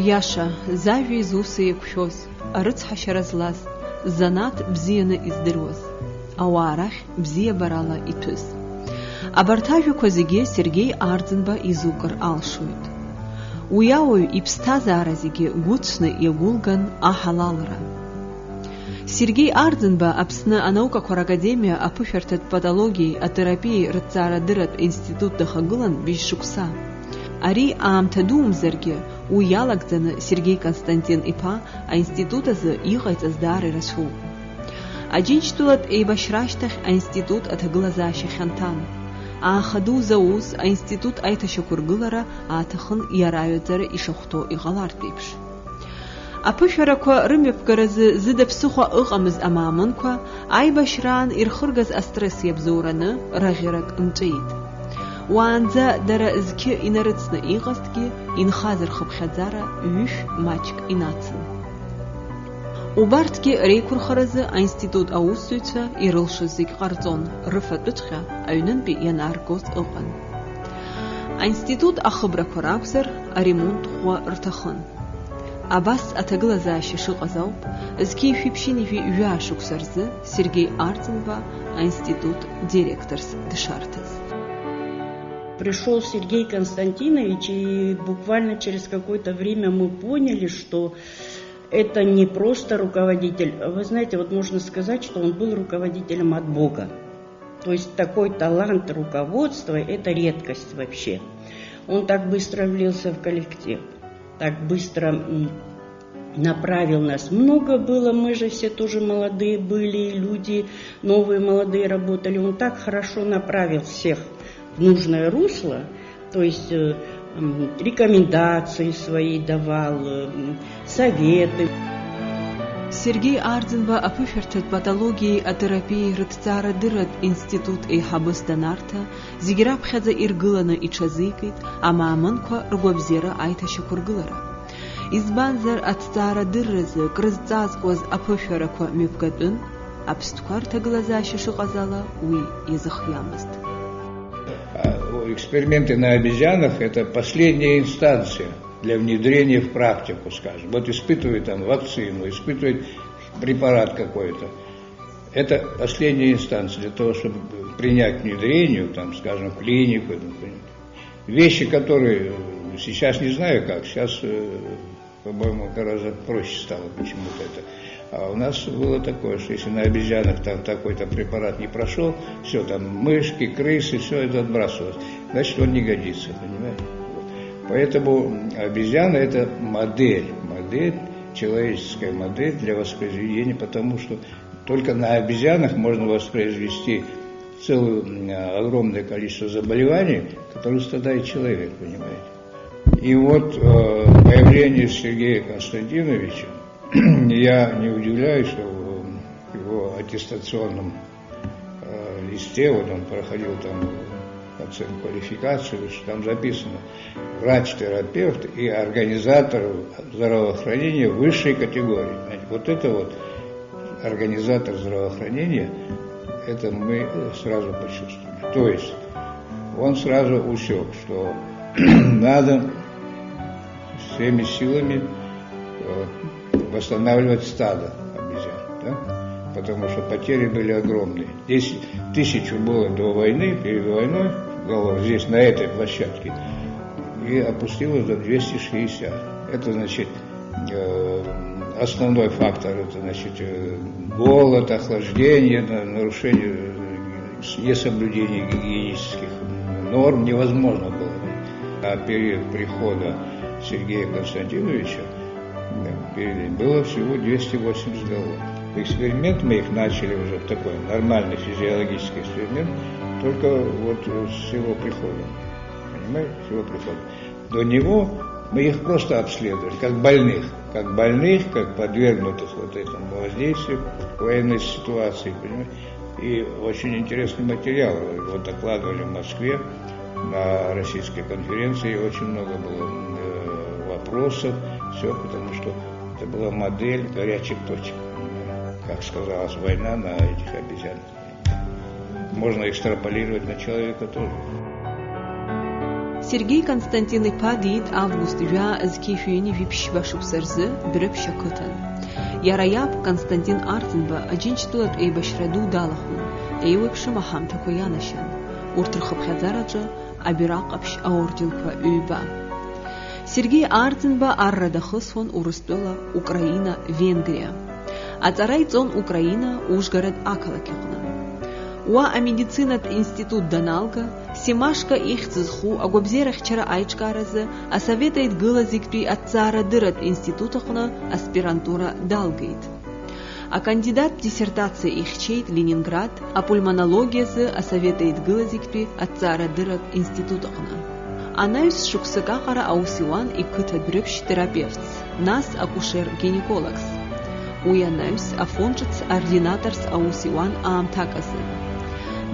Аиаша, зажәа изусы еиқәшәоз, арыцҳашьара злаз, занаҭ бзианы издыруаз, ауаа рахь бзиабарала иҭәыз. Абарҭ ажәақәа зегьы Сергеи Арӡынба изукыр алшоит. Уи ауаҩ иԥсҭазаара зегьы гәыцәны иагәылган аҳалалра. Сергеи Арӡынба Аԥсны анаукақәа ракадемиа аԥышәарҭатә патологиеи атерапиеи рыҭҵаарадырратә институт дахагылан бжь-шықәса. Ари аамҭа дуумзаргьы, уи иалагӡаны Сергеи Константин-иԥа аинститут азы иҟаиҵаз даара ирацәоуп. Аџьынџьтәылатә еибашьра ашьҭахь аинститут аҭагылазаашьа хьанҭан. Ааха ду зауз аинститут аиҭашьақәыргылара ааҭахын иараҩаӡара ишахәҭоу иҟалартә еиԥш. Аԥышәарақәа рымҩаԥгаразы зыда ԥсыхәа ыҟамыз амаамынқәа аибашьраан ирхыргаз астресс иабзоураны раӷьарак нҵәеит. Уаанӡа дара зқьы инарыцны иҟазҭгьы инхаз рхыԥхьаӡара ҩышә маҷк инацын. Убарҭгьы реиқәырхаразы аинститут аусзуҩцәа ирылшоз зегь ҟарҵон, рыфатәыҵәҟьа аҩнынтәи ианааргоз ыҟан. Аинститут ахыбрақәа ракәзар, аремонт ӷәӷәа рҭахын. Абас аҭагылазаашьа шыҟаз ауп, зқьи шәиԥшьынижәи жәашықәса рзы Сергеи Арӡынба аинститут директорс дышарҭаз. Пришел Сергей Константинович, и буквально через какое-то время мы поняли, что это не просто руководитель. Вы знаете, вот можно сказать, что он был руководителем от Бога. То есть такой талант руководства – это редкость вообще. Он так быстро влился в коллектив, так быстро направил нас. Много было, мы же все тоже молодые были, люди новые, молодые работали. Он так хорошо направил всех в нужное русло, то есть рекомендации свои давал, советы. Сергей Арӡынба аԥышәарҭатә патологиеи атерапиеи рыҭҵаарадырратә институт еиҳабыс данарҭа, зегьы раԥхьаӡа иргыланы иҽазикит амаамынқәа ргәабзиара аиҭашьақәыргылара. Избанзар аҭҵаарадырразы крызҵазкуаз аԥышәарақәа мҩаԥгатәын, аԥстәқәа рҭагылазаашьа шыҟаз ала уи иазыхиамызт. Эксперименты на обезьянах – это последняя инстанция для внедрения в практику, скажем. Вот испытывают там вакцину, испытывают препарат какой-то. Это последняя инстанция для того, чтобы принять к внедрению, там, скажем, в клинику. Вещи, которые сейчас не знаю как, сейчас, по-моему, гораздо проще стало почему-то это. А у нас было такое, что если на обезьянах там такой-то препарат не прошел, все, там мышки, крысы, все это отбрасывалось. Значит, он не годится, понимаете? Поэтому обезьяна – это модель, человеческая модель для воспроизведения, потому что только на обезьянах можно воспроизвести целое огромное количество заболеваний, которые страдает человек, понимаете? И вот появление Сергея Константиновича, я не удивляюсь, что в его аттестационном листе, вот он проходил там оценку квалификации, что там записано врач-терапевт и организатор здравоохранения высшей категории. Вот это вот организатор здравоохранения, это мы сразу почувствовали. То есть он сразу усек, что надо всеми силами восстанавливать стадо обезьян, да? Потому что потери были огромные. 10 тысяч было до войны, перед войной, здесь, на этой площадке, и опустилось до 260. Это, значит, основной фактор, это, значит, голод, охлаждение, нарушение, несоблюдение гигиенических норм невозможно было. А период прихода Сергея Константиновича было всего 280 голов. Эксперимент мы их начали уже, такой нормальный физиологический эксперимент, только вот с его приходом. Понимаете, с его приходом. До него мы их просто обследовали, как больных, как подвергнутых вот этому воздействию военной ситуации, понимаете. И очень интересный материал, его докладывали в Москве на российской конференции, очень много было вопросов, все, потому что это была модель горячих точек. Как сказалась война на этих обезьянах. Можно экстраполировать на человека тоже. Сергей Константин ипа дит август жа зкифюни випшба шупсерзы бирпша кытан. Яраяп Константин Артенба аджинчтулат эйбашраду далахун. Эйвепши махамта коянашан. Уртрхабхазараджа абирақапш аордилпа үйба. Сергей Артенба аррадахысфон Урыстула, Украина, Венгрия. Ацарайцон Украина, Ужгород Акалакихна. Уа медицинат институт Даналга, Симашка ихцзху, агобзерахчара айчкаразы, а советает гылазикпи отцара дырат институтахна аспирантура Далгейт. А кандидат диссертации ихчейт Ленинград, а пульмонология а советает гылазикпи отцара дырат институтахна. Анаюс шуксакахара аусиуан и кытадбрюпш терапевт, нас акушер-гинекологс. Уянаюс афончиц ординаторс аусиуан аамтаказы.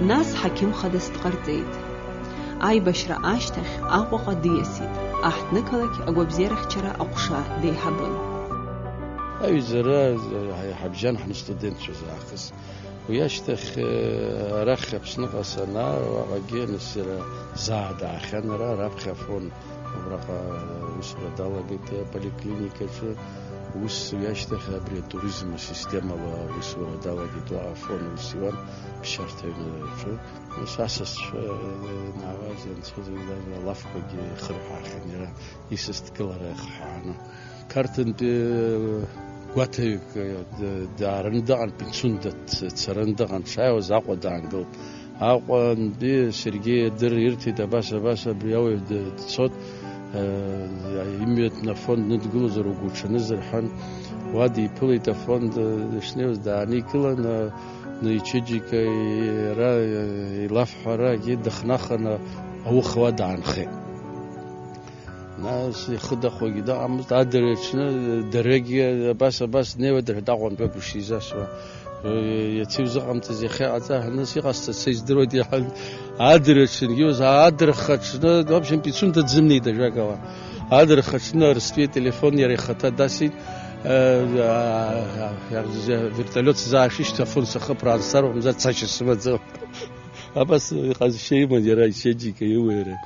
Нас хаким хадас тқартейт. Ай башра аштах ақуақа диясид. Ахтныкалак агобзерахчара ақуша дейхабын. Ай зара хабжан хны студент шузахс. ويشتخ رخ بسنق سنة وعجين السر زاد آخرنا ربخ فون ورقة وسر دالجت بالكلينيكا وس يشتخ بري توريزم سيستما وسر دالجت وعفون وسوان بشرطين شو مساسس نوازن صدق لافقي خرح آخرنا يستكلر خحنا كارتن Гуатек дарандаган пинсундат царандаган шайо закодангл акон би Сергей дыр ирти да баса бияу цот имеет на фонд надгузер угучны зерхан вади пылита фонд шнеус да никла на ичиджика ра лафхара гидхнахна او خوادانخه ناس خدا خوگی دا امروز دادرچنه درگی بس نمی‌داره داغون بپوشیزه شو یه چیزی هم تزیخه عطا هنوزی قصد سیز درودی حال دادرچن یوز دادرخشنه دابشم پیچون تزمینی دجاگوا دادرخشنه رسمی تلفن یاری خطا داشت вертолет زاشیش تفون سخب رانسر و مزد سایش سمت абас قاضی شیء مدیرای شیء که یویره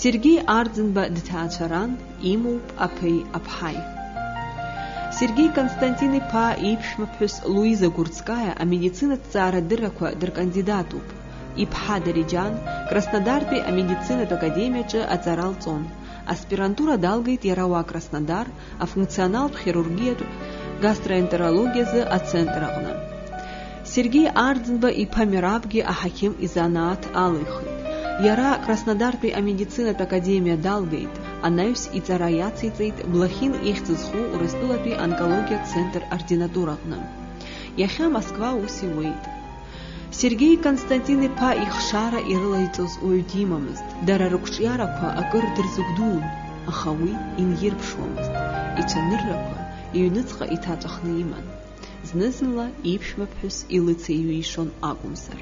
Сергей Ардзенба дитаачаран имуп апей апхай. Сергей Константин ипа ипшмапюс Луиза Гурцкая а медицина цара дыраква дыркандидатуп. Ипха Дариджан Краснодарпи а медицина академиячы ацарал цон. Аспирантура далгайт ярауа Краснодар а функционал хирургия гастроэнтерологиязы а центрагна. Сергей Ардзенба ипа мирабги а хаким изанаат алыхы. Яра Краснодарпи а медицина академия далгейт, анаюс и цараяцицейт блахин ихцзху урыстулапи онкология центр ординатурагна. Яхя Москва усиуейт. Сергей Константин ипа ихшара ирлайцоз уютимамызт, дара рукшиараква акыр дырзугдуун, ахауи инирпшуамызт, ичанырраква июныцха итаҵәахны иман. Знызынла ипшмаԥҳәыс илыцеиҩишон акәымзар.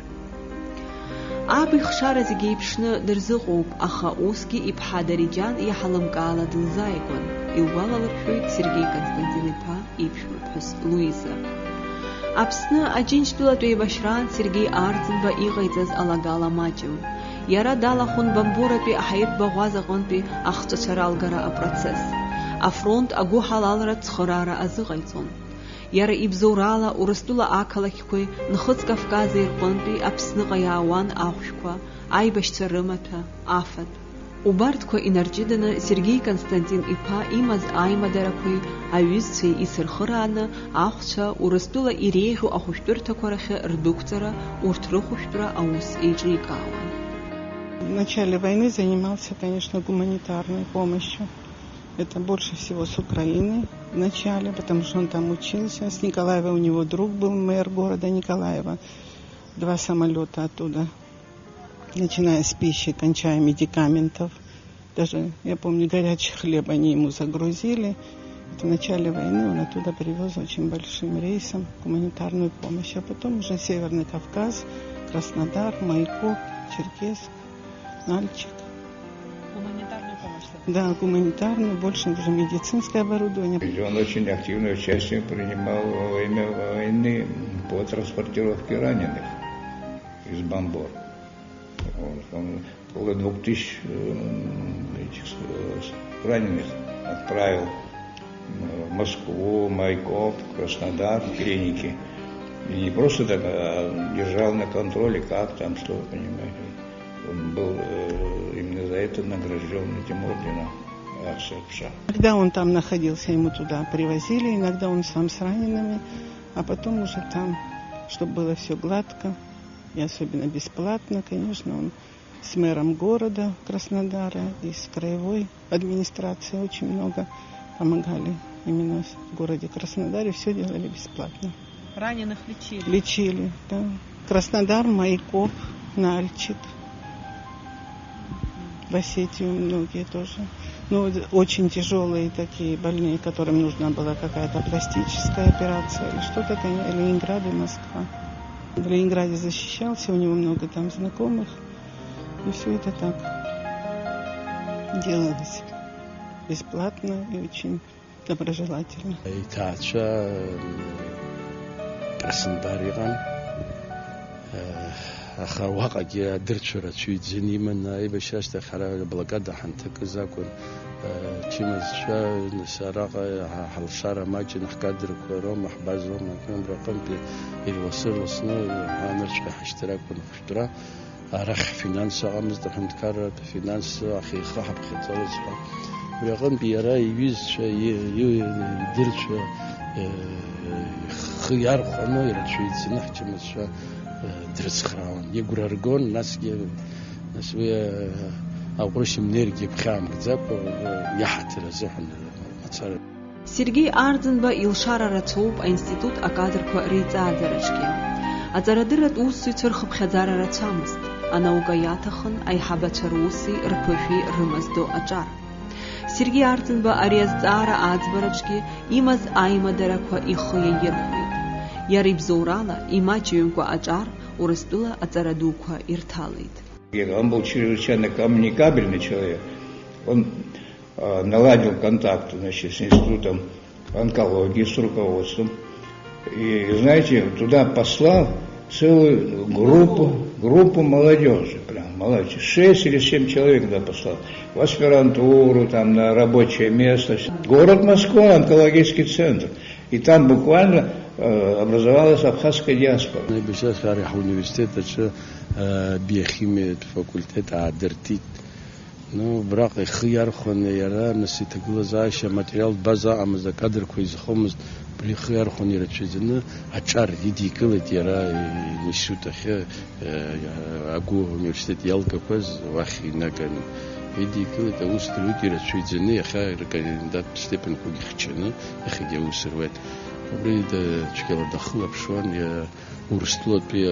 Аб ихшара зегьы еиԥшны дырзыҟоуп, аха усгьы иԥҳа Дариџьан иаҳалымкаала дылзааигәан, илгәалалыршәоит Сергей Константин иԥа иԥшәмаԥҳәыс Луиза. Аԥсны Аџьынџьтәылатә еибашьраан Сергей Ардзенба иҟаиҵаз алагала маҷым. Иара далахәын Бамбуратәи аҳаиртә аҟынтәи ахҵәацәара алгара апроцесс. Афронт агәы ҳалалра цхыраара азыҟаиҵон. Иара ибзоурала Урыстәыла ақалақьқәеи Нхыҵ Кавкази рҟынтәи Аԥсныҟа иаауан ахәшәқәа, аибашьцәа рымаҭәа, афатә. Убарҭқәа инарҷыданы Сергей Константин иԥа имаз аимадарақәеи аҩызцәеи ицырхырааны ахәцәа Урыстәыла иреиӷьу ахәышәтәырҭақәа рахьы рдәықәҵара, урҭ рыхәышәтәра аус еиҿикаауан. В начале войны занимался, конечно, гуманитарной помощью. Это больше всего с Украины в начале, потому что он там учился. С Николаева у него друг был, мэр города Николаева. 2 самолета оттуда, начиная с пищи, кончая медикаментов. Даже, я помню, горячий хлеб они ему загрузили. В начале войны он оттуда привез очень большим рейсом гуманитарную помощь. А потом уже Северный Кавказ, Краснодар, Майкоп, Черкесск, Нальчик. Гуманитарную помощь? Да, гуманитарную, больше уже медицинское оборудование. Он очень активное участие принимал во время войны по транспортировке раненых. из Бомбор. Вот. Он около 2000 этих раненых отправил в Москву, Майкоп, Краснодар, клиники. И не просто так, а держал на контроле, как там, что, понимаете. Он был именно за это награжден этим орденом США. Когда он там находился, ему туда привозили, иногда он сам с ранеными, а потом уже там, чтобы было все гладко и особенно бесплатно, конечно, он с мэром города Краснодара и с краевой администрацией очень много помогали именно в городе Краснодаре, все делали бесплатно. Раненых лечили? Лечили, да. Краснодар, Майкоп, Нальчик. В Осетию многие тоже. Ну, очень тяжелые такие больные, которым нужна была какая-то пластическая операция или что-то, это Ленинград и Москва. В Ленинграде защищался, у него много там знакомых. И все это так делалось бесплатно и очень доброжелательно. Аха ваҟагьы адырцәарацәа иӡаны аибашьрашьҭа ҳара блокада ҳанҭакыз чимазцәа араҟа ҳалшара маҷын ҳкадрқәа рома ҳбаз рома аҟынтәи иласырласны ҳанырцәҟа ҳашьҭыр акәын хәшәтәра арахь финанс аҟамызт аҳәынҭқарратә финанс ахеихы ҳаԥхьаӡалаз ҳәа убри аҟынтәи иара иҩызцәа идырцәа ихы иархәаны ирацәаҩ иӡаны ҳчымазцәа дрыцхраауан, игәра ргон, насгьы уи аҟәрышьым нергьы ԥхьаамгӡакәа иаҳаҭыр азыҳәан мацара. Сергей Ардзынба илшара рацәоуп аинститут акадрқәа реиҵааӡараҿгьы. Аҵарадырратә усзуҩцәа рхыԥхьаӡара рацәамызт. Анаука иаҭахын аиҳабацәа руси рԥышәи рымаздо аҿар. Сергей Ардзынба ари азҵаара аӡбараҿгьы имаз аимадарақәа ихы иаирхәеит. Иара ибзоурала имаҷыҩымкәа аҿар Урыстәыла аҵара дуқәа ирҭалеит. Он был чрезвычайно коммуникабельный человек. Он наладил контакт, значит, с институтом онкологии, с руководством. И, знаете, туда послал целую группу молодежи, прям молодежи. 6 или 7 человек туда послал. В аспирантуру, там, на рабочее место. Город Москва, онкологический центр. И там буквально образовалась абхазская диаспора. Университет биохимия факультет адертит. Ну, брак ихы иархәаны иара нас иҭагылазаашьа аматериалтә база аҟамыз акадрқәа изхомызт ихы иархәаны ирацәаӡаны аҿар идикылеит иара институт ахьы агәы университет иалгақәаз уахь инаган идикылеит аус друит ирацәаӡаны иахьа ркандидаттә степенқәагьы хьчаны иахьагьы аус руеит. Убри цәгьала дахылаԥшуан Урыстәылатәи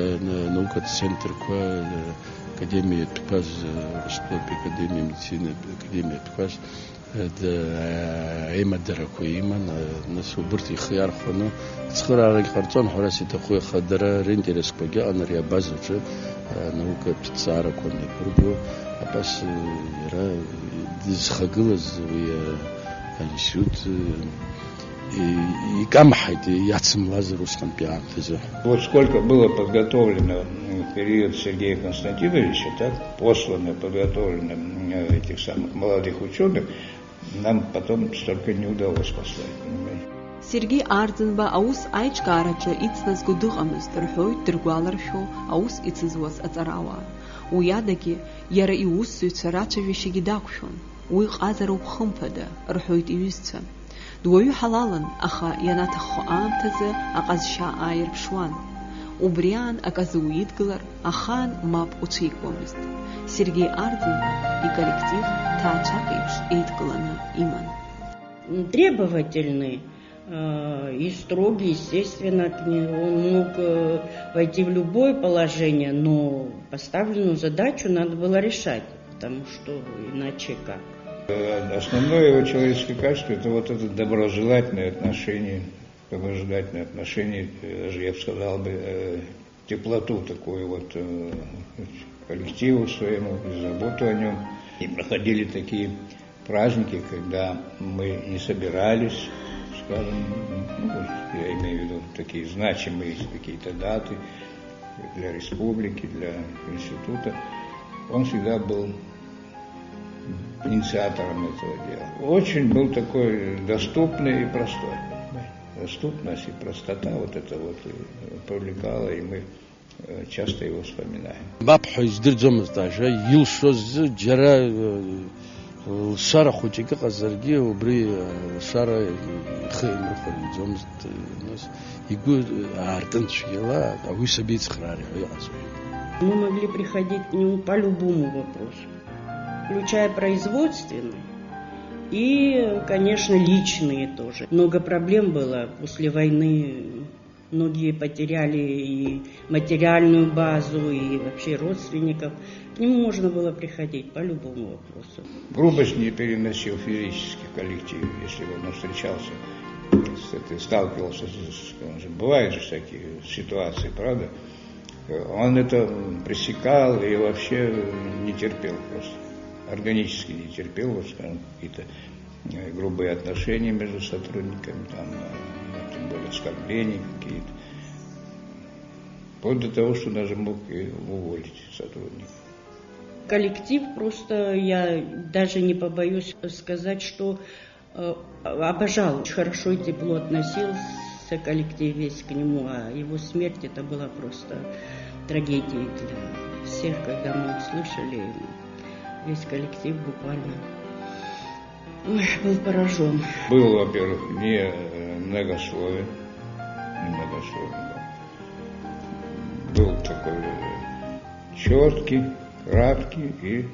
анаукатә центрқәа академиатә тәқәаз Урыстәылатәи академиа медицинатә академиатә тәқәаз аимадарақәа иман нас убырҭ ихы иархәаны ацхыраарагьы ҟарҵон ҳәарас иҭаху иаха дара ринтересқәагьы ыҟан ари абазаҿы анаукатә ҭҵаарақәа анеиԥырго абас иара дызхагылаз уи аинститут и камхайт яцмлазер усханпи аамҭазы. Вот сколько было подготовлено в период Сергея Константиновича, так, послано, подготовлено этих самых молодых ученых, нам потом столько не удалось послать, понимаете. Сергей Ардзынба аус аиҿкаараҿы ицназго дыҟамызт рҳәоит дыргәаларшәо аус ицызуаз аҵарауаа. Уи адагьы иара иусзуҩцәа рацәажәашьагьы дақәшәон. Уи ҟазароуп хымԥада, рҳәоит иҩызцәа. Дуаҩы ҳалалын, аха ианаҭаххо аамҭазы аҟазшьа ааирԥшуан. Убри аан аказы уидгылар, ахаан мап уцәикуамызт. Сергей Ардзынба иколлектив ҭаацәак еиԥш еидкыланы иман. Требовательный и строгий, естественно, он мог войти в любое положение, но поставленную задачу надо было решать, потому что иначе как. Основное его человеческое качество — это вот это доброжелательное отношение, даже я бы сказал теплоту такую вот коллективу своему, заботу о нем. И проходили такие праздники, когда мы не собирались, скажем, я имею в виду такие значимые какие-то даты, для республики, для института. Он всегда был инициатором этого дела. Очень был такой доступный и простой. Доступность и простота вот это вот привлекала, и мы часто его вспоминаем. Бабху издирджамыз даже илшоз жара шара хучика казарги убри шара хеймер ходзомз нас игу артен шила ависабиц храри ясу. Мы могли приходить к нему по любому вопросу, включая производственный и, конечно, личные тоже. Много проблем было после войны. Многие потеряли и материальную базу, и вообще родственников. К нему можно было приходить по любому вопросу. Грубость не переносил физически в коллективе, если он встречался с этой, сталкивался бывают же всякие ситуации, правда? Он это пресекал и вообще не терпел просто. Органически не терпел, вот, скажем, какие-то грубые отношения между сотрудниками, там, тем более оскорбления какие-то. Вплоть до того, что даже мог и уволить сотрудников. Коллектив просто, я даже не побоюсь сказать, что обожал, очень хорошо и тепло относился коллектив весь к нему, а его смерть это была просто трагедией для всех, когда мы услышали, весь коллектив буквально был поражен. Был, во-первых, не многословен, был такой четкий, краткий и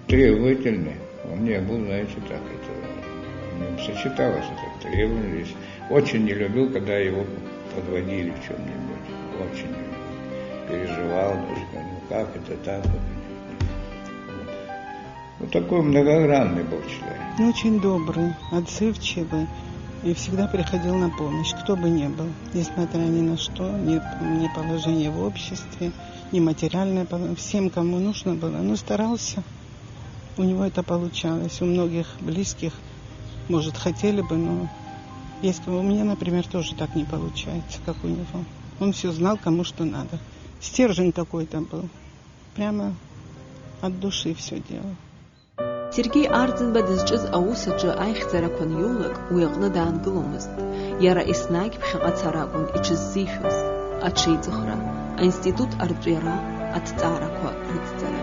требовательный. Он не был, знаете, так, это сочеталось, это требовательность. Очень не любил, когда его подводили в чем-нибудь. Очень не любил. Переживал, даже, как это так. Вот такой многогранный был человек. Очень добрый, отзывчивый и всегда приходил на помощь, кто бы ни был, несмотря ни на что, ни положение в обществе, ни материальное положение, всем, кому нужно было, но старался. У него это получалось, у многих близких, может, хотели бы, но если у меня, например, тоже так не получается, как у него. Он все знал, кому что надо. Стержень какой-то был, прямо от души все делал. Сергей Ардзинба дызҿыз аусаҿы аихьӡарақәа аниулак уи аҟны даангыломызт. Иара еснагь ԥхьаҟацара акәын иҽыззишәоз, аҽеиҵыхра, аинститут арҿиара, аҭҵаарақәа рыдҵара.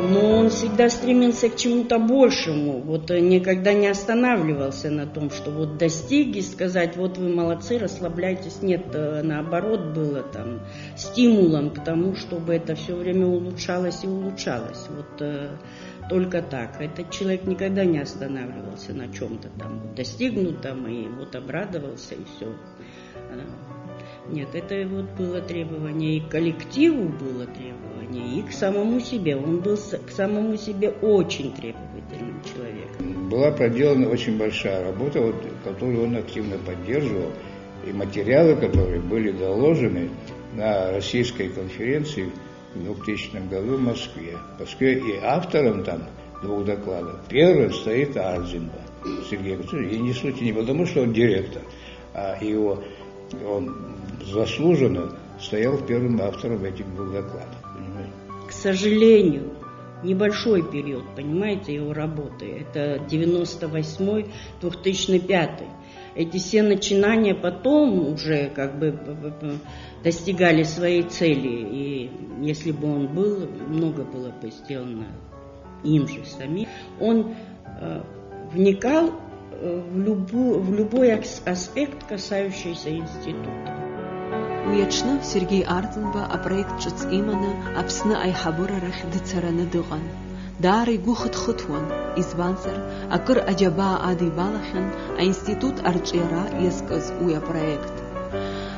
Но он всегда стремился к чему-то большему, вот никогда не останавливался на том, что вот достиг и сказать, вот вы молодцы, расслабляйтесь. Нет, наоборот, было там стимулом к тому, чтобы это все время улучшалось и улучшалось. Вот только так. Этот человек никогда не останавливался на чем-то там достигнутом и вот обрадовался и все. Нет, это вот было требование, и к коллективу было требование, и к самому себе. Он был к самому себе очень требовательным человеком. Была проделана очень большая работа, вот, которую он активно поддерживал, и материалы, которые были доложены на российской конференции в 2000 году в Москве. И автором там 2 докладов первым стоит Ардзинба Сергей Константинович. И не суть не потому, что он директор, а он заслуженно стоял первым автором этих 2 докладов. Понимаете? К сожалению, небольшой период, понимаете, его работы. Это 98-2005. Эти все начинания потом уже как бы достигали своей цели. И если бы он был, много было бы сделано им же самим. Он вникал в любой аспект, касающийся института. Уи аҽны Сергей Ардзинба апроект ҿыц иманы Аԥсны аиҳабырарахь дыцараны дыҟан. Даара игәы хыҭхыҭуан, избанзар, акыр аџьабаа адибалахьан аинститут арҿиара иазкыз уи апроект.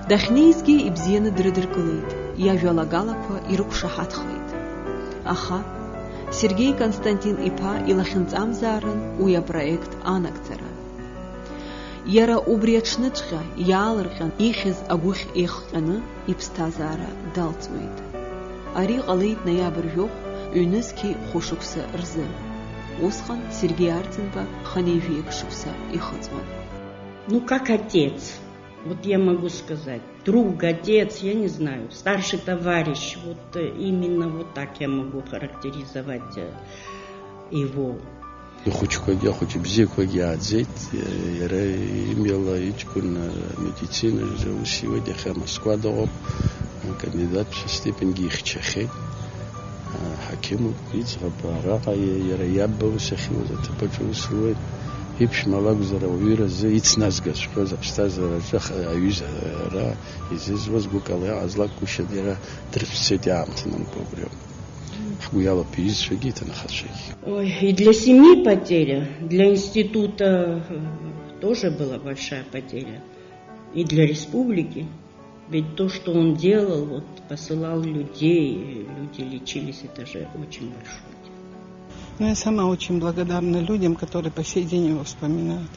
Дахьнеизгьы ибзианы дрыдыркылеит, иажәалагалақәа ирықәшаҳаҭхеит. Аха Сергей Константин-иԥа илахьынҵамзаарын уи апроект анагӡара. Иара убри аҽныҵәҟьа иаалырҟьан ихьыз агәыхь еихҟьаны иԥсҭазаара далҵуеит. Ари ҟалеит ноиабр жәохә ҩнызқьи хәышықәса рзы. Усҟан Сергей Ардзинба ханеижәиек шықәса ихыҵуан. Ну, как отец. Вот я могу сказать, друг, отец, я не знаю, старший товарищ, вот именно вот так я могу характеризовать его. Хучкоги, хоть бзикоги отзет, я имела ичкун медицины, живу сегодня Москва дом, кандидат в степень гихчахи, хакиму Ицхабарака, я бы сахил, это почувствовал. Ипш малагзара уира зе ицназгас что запстазара аюзара изез возгукала азлак кушадера 30 амтным погреб. Хуяла пиз шагита на хашей. Ой, и для семьи потеря, для института тоже была большая потеря. И для республики. Ведь то, что он делал, вот посылал людей, люди лечились, это же очень большое. Но я сама очень благодарна людям, которые по сей день его вспоминают.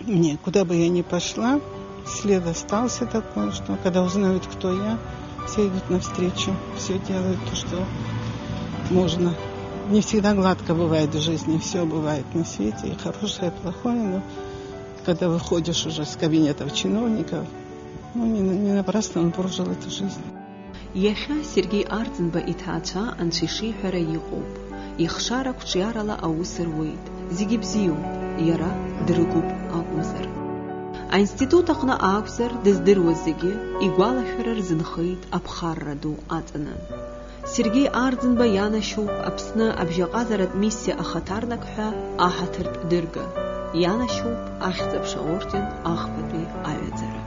Мне, куда бы я ни пошла, след остался такой, что когда узнают, кто я, все идут навстречу, все делают то, что можно. Не всегда гладко бывает в жизни, все бывает на свете, и хорошее, и плохое, но когда выходишь уже с кабинетов чиновников, не напрасно он прожил эту жизнь. Еха Сергей Арцинба итхача аншиши херайикуб. Ихшарак чиарала аусервейд. Зигибзиу. Яра дрыгуб акмусер. А институт ахна аусер дездервозиги игуала херер зинхейт абхарраду атанан. Сергей Арцинба янашуп абсна абжaqazarат миссия ахатарнакха ахатырт дырга. Янашуп ахцабша орден ахпаби авязар.